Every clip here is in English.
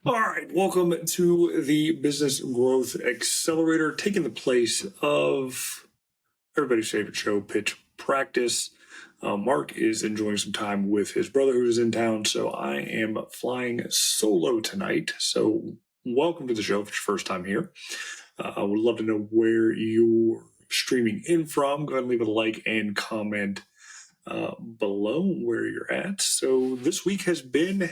All right, welcome to the Business Growth Accelerator, taking the place of everybody's favorite show, Pitch Practice. Mark is enjoying some time with his brother who's in town, so I am flying solo tonight. So welcome to the show if it's your first time here. I would love to know where you're streaming in from. Go ahead and leave a like and comment below where you're at. So this week has been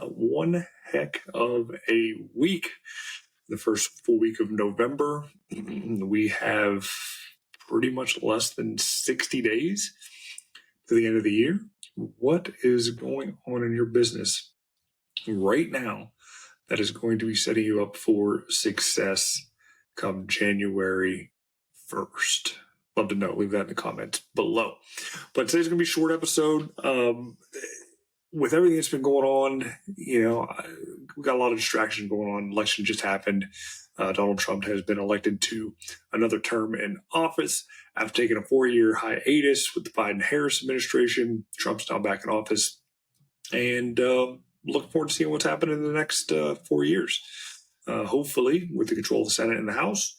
one heck of a week. The first full week of November. We have pretty much less than 60 days to the end of the year. What is going on in your business right now that is going to be setting you up for success come January 1st? Love to know. Leave that in the comments below. But today's going to be a short episode. With everything that's been going on, we've got a lot of distraction going on. Election just happened. Donald Trump has been elected to another term in office after taking a 4-year hiatus with the Biden-Harris administration. Trump's now back in office, and looking forward to seeing what's happening in the next 4 years. Hopefully, with the control of the Senate and the House,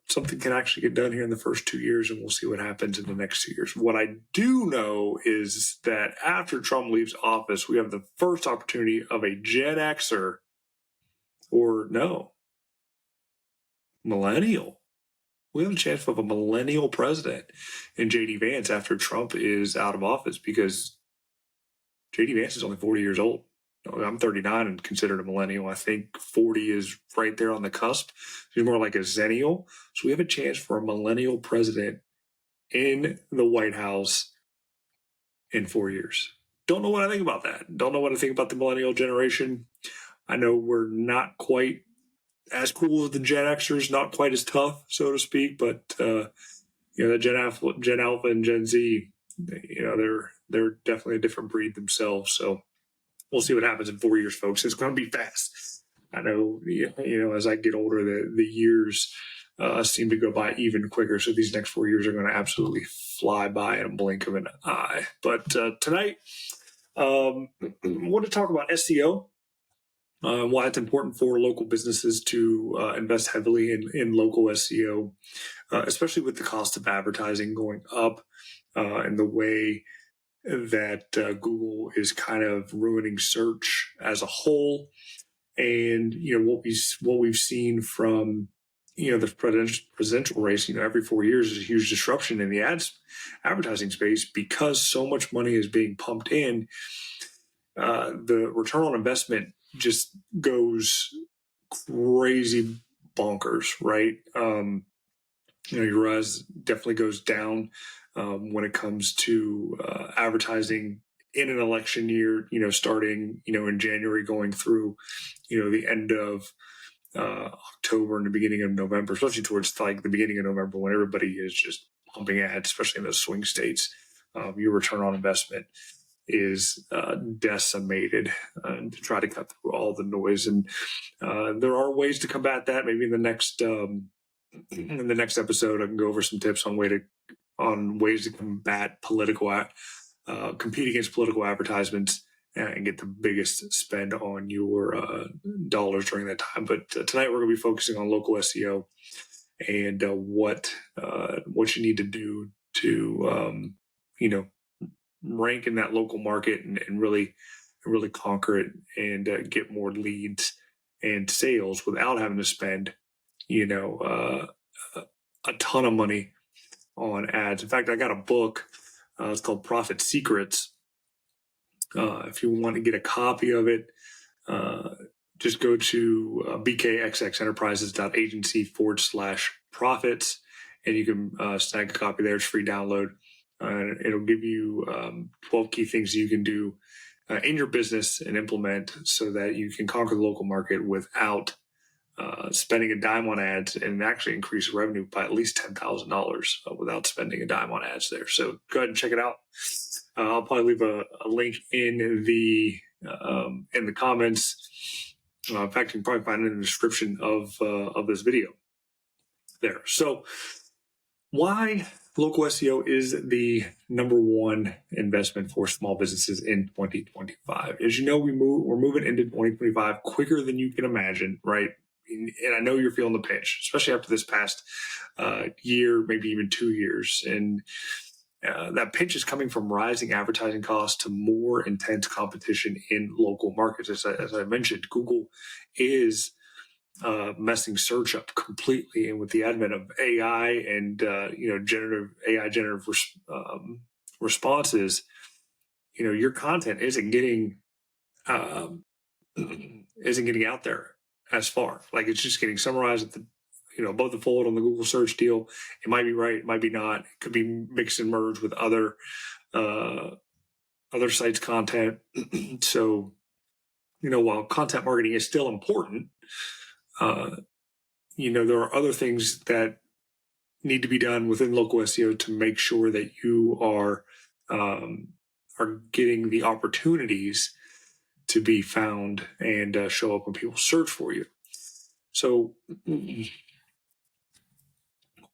something can actually get done here in the first 2 years, and we'll see what happens in the next 2 years. What I do know is that after Trump leaves office, we have the first opportunity of a Gen Xer, or no, millennial. We have a chance of a millennial president in J.D. Vance after Trump is out of office, because J.D. Vance is only 40 years old. I'm 39 and considered a millennial. I think 40 is right there on the cusp. He's more like a zennial. So we have a chance for a millennial president in the White House in 4 years. Don't know what I think about that. Don't know what I think about the millennial generation. I know we're not quite as cool as the Gen Xers, not quite as tough, so to speak, but the Gen Alpha and Gen Z, they're definitely a different breed themselves. So we'll see what happens in 4 years, folks. It's going to be fast. I know, as I get older, the years seem to go by even quicker. So these next 4 years are going to absolutely fly by in a blink of an eye. But tonight, I want to talk about SEO, why it's important for local businesses to invest heavily in local SEO, especially with the cost of advertising going up and the way that Google is kind of ruining search as a whole. And, what we've seen from, the presidential race, every 4 years is a huge disruption in the advertising space because so much money is being pumped in. The return on investment just goes crazy bonkers, right? Your ROAS definitely goes down when it comes to advertising in an election year, starting, in January, going through, the end of October and the beginning of November, especially towards like the beginning of November when everybody is just pumping ads, especially in those swing states. Your return on investment is decimated to try to cut through all the noise. And there are ways to combat that. Maybe in the next episode, I can go over some tips on ways to combat compete against political advertisements and get the biggest spend on your dollars during that time. But tonight we're going to be focusing on local SEO and what you need to do to rank in that local market and really conquer it and get more leads and sales without having to spend a ton of money on ads. In fact, I got a book. It's called Profit Secrets. If you want to get a copy of it, just go to bkxxenterprises.agency/profits, and you can snag a copy there. It's free download. It'll give you 12 key things you can do in your business and implement so that you can conquer the local market without spending a dime on ads, and actually increase revenue by at least $10,000 without spending a dime on ads there. So go ahead and check it out. I'll probably leave a link in the comments. In fact, you can probably find it in the description of this video there. So why Local SEO is the number one investment for small businesses in 2025. As you know, we're moving into 2025 quicker than you can imagine, right? And I know you're feeling the pinch, especially after this past year, maybe even 2 years. And that pinch is coming from rising advertising costs to more intense competition in local markets. As I mentioned, Google is messing search up completely, and with the advent of AI and generative responses, your content isn't getting out there as far. Like, it's just getting summarized at the above the fold on the Google search deal. It might be right, it might be not. It could be mixed and merged with other sites' content. So, while content marketing is still important, there are other things that need to be done within local SEO to make sure that you are getting the opportunities to be found and show up when people search for you. So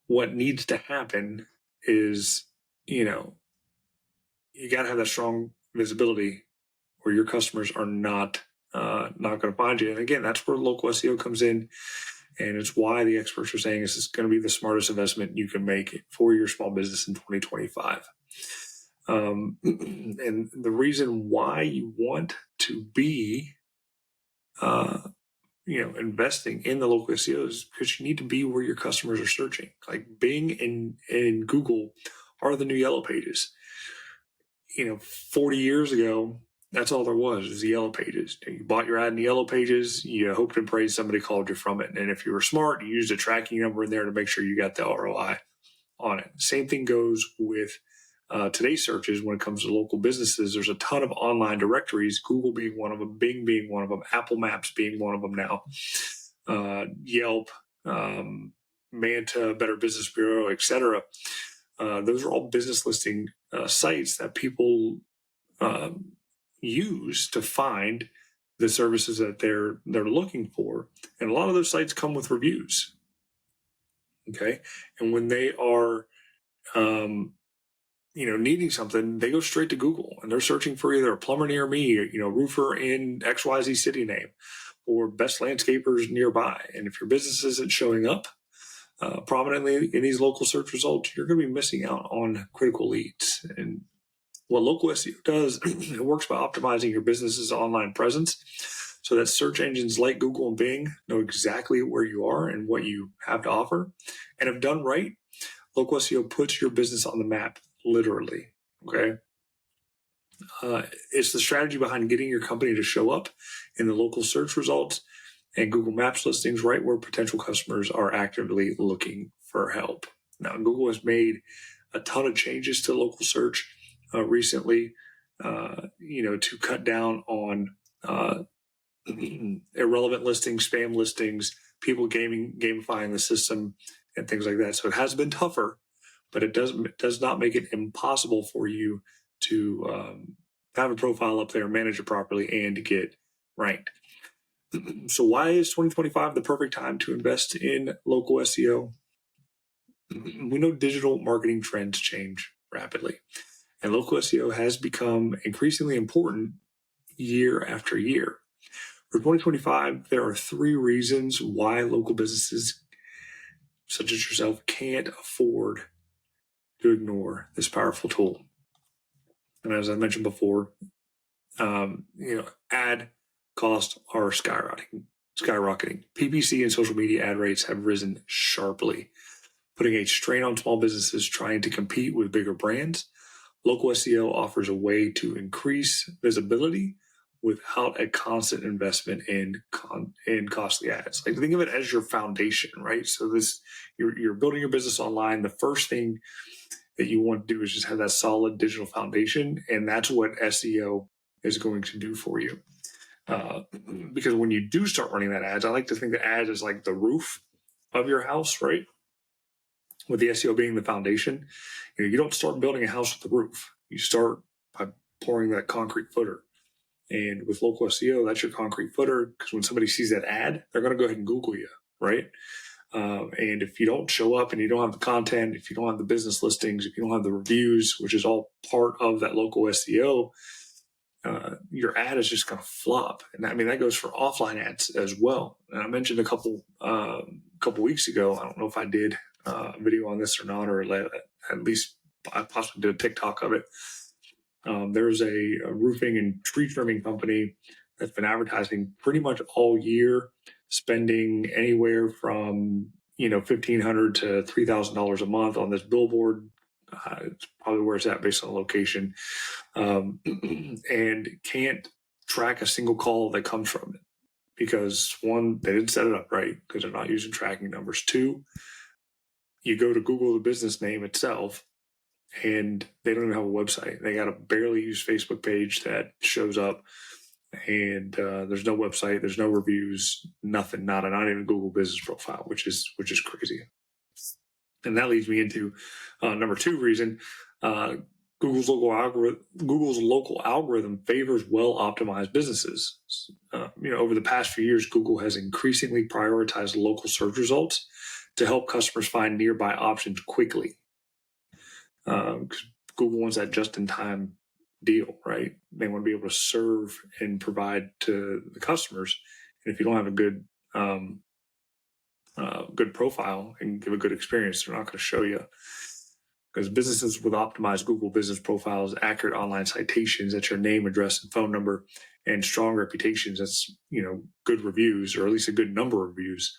what needs to happen is, you got to have that strong visibility where your customers are not going to find you. And again, that's where local SEO comes in. And it's why the experts are saying this is going to be the smartest investment you can make for your small business in 2025. And the reason why you want to be, investing in the local SEO is because you need to be where your customers are searching. Like Bing and Google are the new yellow pages. 40 years ago, that's all there was the yellow pages. You bought your ad in the yellow pages, you hoped and prayed somebody called you from it. And if you were smart, you used a tracking number in there to make sure you got the ROI on it. Same thing goes with today's searches when it comes to local businesses. There's a ton of online directories, Google being one of them, Bing being one of them, Apple Maps being one of them now, Yelp, Manta, Better Business Bureau, etc. Those are all business listing sites that people use to find the services that they're looking for. And a lot of those sites come with reviews. Okay. And when they are, needing something, they go straight to Google and they're searching for either a plumber near me, roofer in XYZ city name, or best landscapers nearby. And if your business isn't showing up prominently in these local search results, you're going to be missing out on critical leads. And what local SEO does, it works by optimizing your business's online presence so that search engines like Google and Bing know exactly where you are and what you have to offer. And if done right, local SEO puts your business on the map, literally. Okay. It's the strategy behind getting your company to show up in the local search results and Google Maps listings right where potential customers are actively looking for help. Now, Google has made a ton of changes to local search recently, to cut down on irrelevant listings, spam listings, people gamifying the system, and things like that. So it has been tougher, but it does not make it impossible for you to have a profile up there, manage it properly, and get ranked. So why is 2025 the perfect time to invest in local SEO? We know digital marketing trends change rapidly, and local SEO has become increasingly important year after year. For 2025, there are 3 reasons why local businesses such as yourself can't afford to ignore this powerful tool. And as I mentioned before, ad costs are skyrocketing. PPC and social media ad rates have risen sharply, putting a strain on small businesses trying to compete with bigger brands. Local SEO offers a way to increase visibility without a constant investment in costly ads. Like, think of it as your foundation, right? So you're building your business online. The first thing that you want to do is just have that solid digital foundation, and that's what SEO is going to do for you. Because when you do start running that ads, I like to think that ads is like the roof of your house, right? With the SEO being the foundation, you don't start building a house with a roof. You start by pouring that concrete footer. And with local SEO, that's your concrete footer, because when somebody sees that ad, they're going to go ahead and Google you, right? And if you don't show up and you don't have the content, if you don't have the business listings, if you don't have the reviews, which is all part of that local SEO, your ad is just going to flop. And I mean, that goes for offline ads as well. And I mentioned a couple weeks ago, I don't know if I did a video on this or not, or at least I possibly did a TikTok of it. There's a roofing and tree trimming company that's been advertising pretty much all year, spending anywhere from $1,500 to $3,000 a month on this billboard. It's probably where it's at based on location, and can't track a single call that comes from it because, one, they didn't set it up right because they're not using tracking numbers. Two, you go to Google the business name itself and they don't even have a website. They got a barely used Facebook page that shows up, and there's no website, there's no reviews, nothing, not even Google business profile, which is crazy. And that leads me into number two reason. Google's local algorithm favors well-optimized businesses. Over the past few years, Google has increasingly prioritized local search results to help customers find nearby options quickly. Google wants that just-in-time deal, right? They want to be able to serve and provide to the customers. And if you don't have a good good profile and give a good experience, they're not going to show you. Because businesses with optimized Google business profiles, accurate online citations, that's your name, address, and phone number, and strong reputations, that's good reviews, or at least a good number of reviews.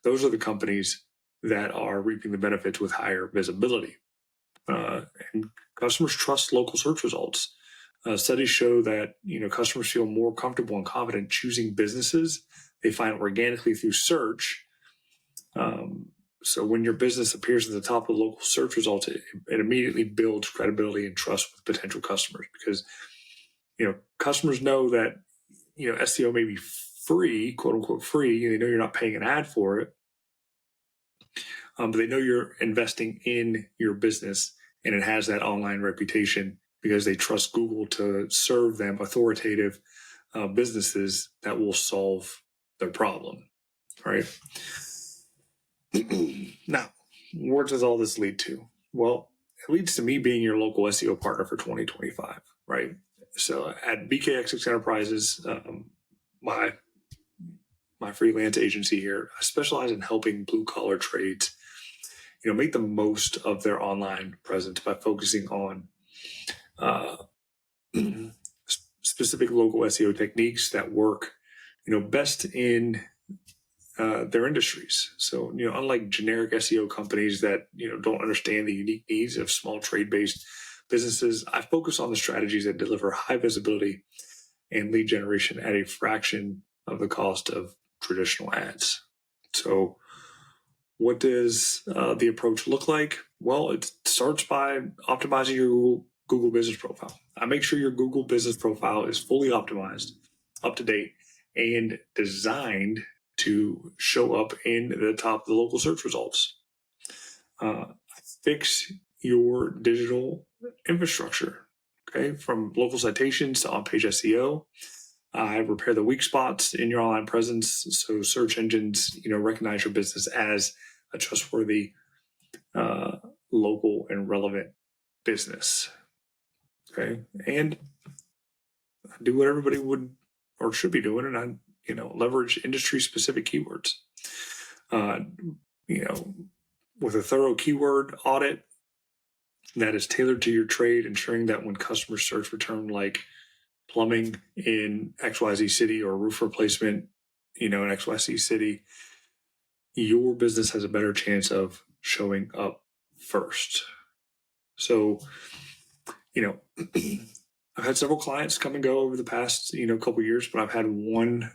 Those are the companies that are reaping the benefits with higher visibility. And customers trust local search results. Studies show that customers feel more comfortable and confident choosing businesses they find organically through search. So when your business appears at the top of the local search results, it immediately builds credibility and trust with potential customers, because customers know that SEO may be free, quote unquote free. They know you're not paying an ad for it, but they know you're investing in your business, and it has that online reputation because they trust Google to serve them authoritative businesses that will solve their problem, right? Now, where does all this lead to? Well, it leads to me being your local SEO partner for 2025, right? So at BKXX Enterprises, my freelance agency here, I specialize in helping blue-collar trades make the most of their online presence by focusing on specific local SEO techniques that work best in their industries. So, unlike generic SEO companies that, don't understand the unique needs of small trade-based businesses, I focus on the strategies that deliver high visibility and lead generation at a fraction of the cost of traditional ads. So what does the approach look like? Well, it starts by optimizing your Google business profile. I make sure your Google business profile is fully optimized, up to date, and designed to show up in the top of the local search results. Fix your digital infrastructure, okay, from local citations to on-page SEO. I repair the weak spots in your online presence so search engines, recognize your business as a trustworthy, local, and relevant business. Okay, and I do what everybody would or should be doing, and I leverage industry-specific keywords. With a thorough keyword audit that is tailored to your trade, ensuring that when customers search for terms like plumbing in XYZ city or roof replacement, in XYZ city, your business has a better chance of showing up first. So, I've had several clients come and go over the past, couple of years, but I've had one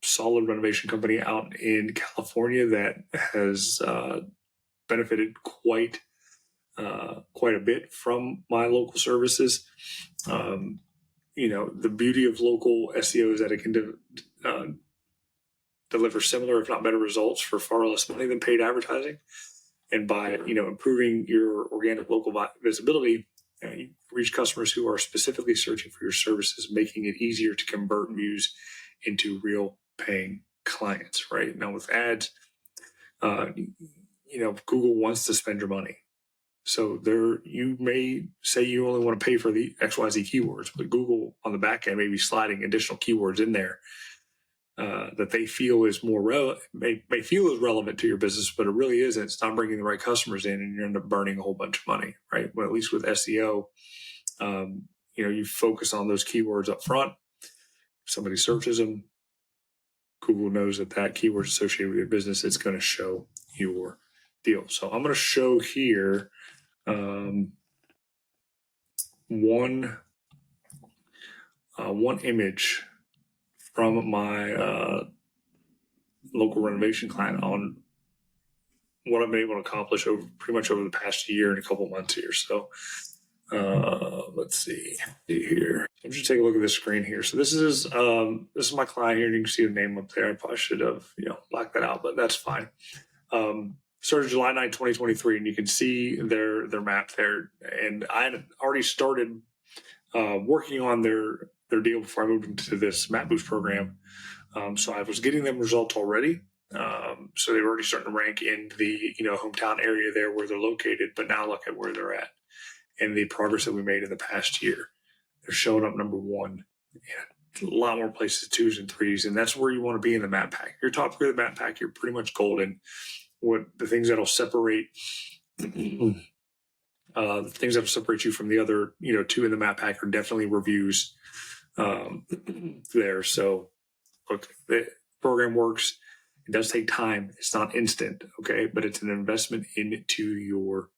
solid renovation company out in California that has benefited quite a bit from my local services. The beauty of local SEO is that it can deliver similar, if not better, results for far less money than paid advertising. And by improving your organic local visibility, you reach customers who are specifically searching for your services, making it easier to convert views into real paying clients. Right now, with ads, Google wants to spend your money. So you may say you only want to pay for the XYZ keywords, but Google on the back end may be sliding additional keywords in there that they feel is more may feel is relevant to your business, but it really isn't. It's not bringing the right customers in, and you end up burning a whole bunch of money, right? Well, at least with SEO, you focus on those keywords up front. If somebody searches them, Google knows that keyword is associated with your business. It's going to show your deal. So I'm going to show here one image from my local renovation client on what I've been able to accomplish pretty much over the past year and a couple months here. So let's see here. I'm just take a look at this screen here. So this is my client here. You can see the name up there. I probably should have blacked that out, but that's fine. Started July 9, 2023, and you can see their map there. And I had already started working on their deal before I moved into this Map Boost program. So I was getting them results already. So they were already starting to rank in the hometown area there where they're located. But now look at where they're at and the progress that we made in the past year. They're showing up number one. A lot more places, 2s and 3s, and that's where you want to be in the map pack. Your top 3 of the map pack, you're pretty much golden. What the things that'll separate the things that'll separate you from the other 2 in the map pack are definitely reviews there. So look, the program works. It does take time. It's not instant, okay, but it's an investment into your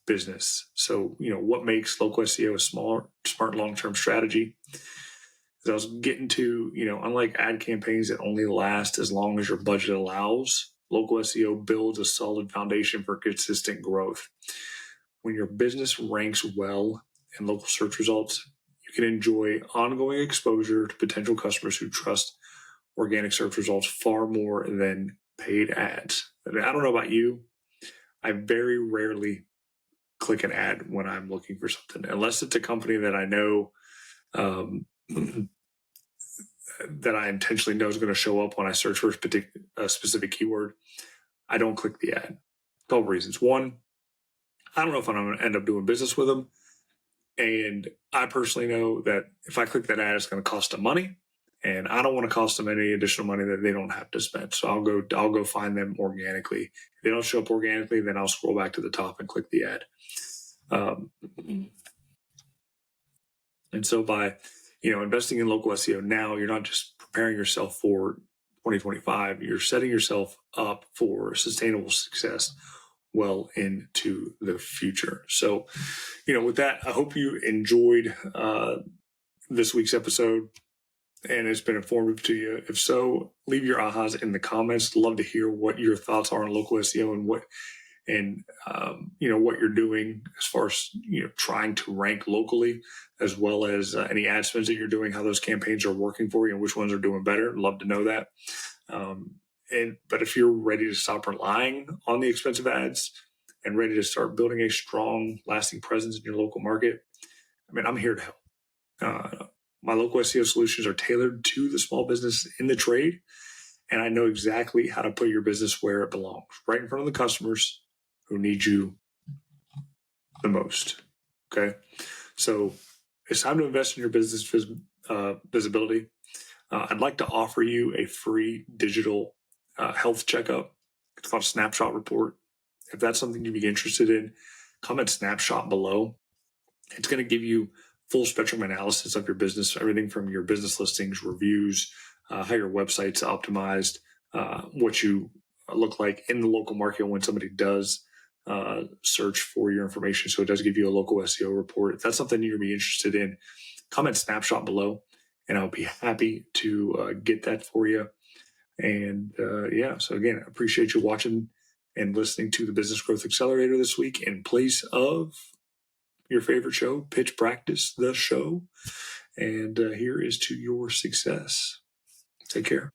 business. So what makes local SEO a smart long-term strategy? As I was getting to, unlike ad campaigns that only last as long as your budget allows, local SEO builds a solid foundation for consistent growth. When your business ranks well in local search results, you can enjoy ongoing exposure to potential customers who trust organic search results far more than paid ads. I don't know about you. I very rarely click an ad when I'm looking for something, unless it's a company that I know that I intentionally know is going to show up when I search for a specific keyword. I don't click the ad. A couple reasons. One, I don't know if I'm going to end up doing business with them. And I personally know that if I click that ad, it's going to cost them money. And I don't want to cost them any additional money that they don't have to spend. So I'll go find them organically. If they don't show up organically, then I'll scroll back to the top and click the ad. And so by investing in local SEO now, you're not just preparing yourself for 2025. You're setting yourself up for sustainable success well into the future. So, with that, I hope you enjoyed this week's episode and it's been informative to you. If so, leave your ahas in the comments. Love to hear what your thoughts are on local SEO and what you're doing as far as trying to rank locally, as well as any ad spends that you're doing, how those campaigns are working for you and which ones are doing better. Love to know that. But if you're ready to stop relying on the expensive ads and ready to start building a strong, lasting presence in your local market, I'm here to help. My local SEO solutions are tailored to the small business in the trade, and I know exactly how to put your business where it belongs, right in front of the customers who need you the most. Okay. So it's time to invest in your business visibility. I'd like to offer you a free digital health checkup. It's called a snapshot report. If that's something you'd be interested in, comment snapshot below. It's going to give you full spectrum analysis of your business, everything from your business listings, reviews, how your website's optimized, what you look like in the local market when somebody does search for your information. So it does give you a local SEO report. If that's something you'd be interested in, comment snapshot below, and I'll be happy to get that for you. And so again, I appreciate you watching and listening to the Business Growth Accelerator this week in place of your favorite show, Pitch Practice, the show. And here is to your success. Take care.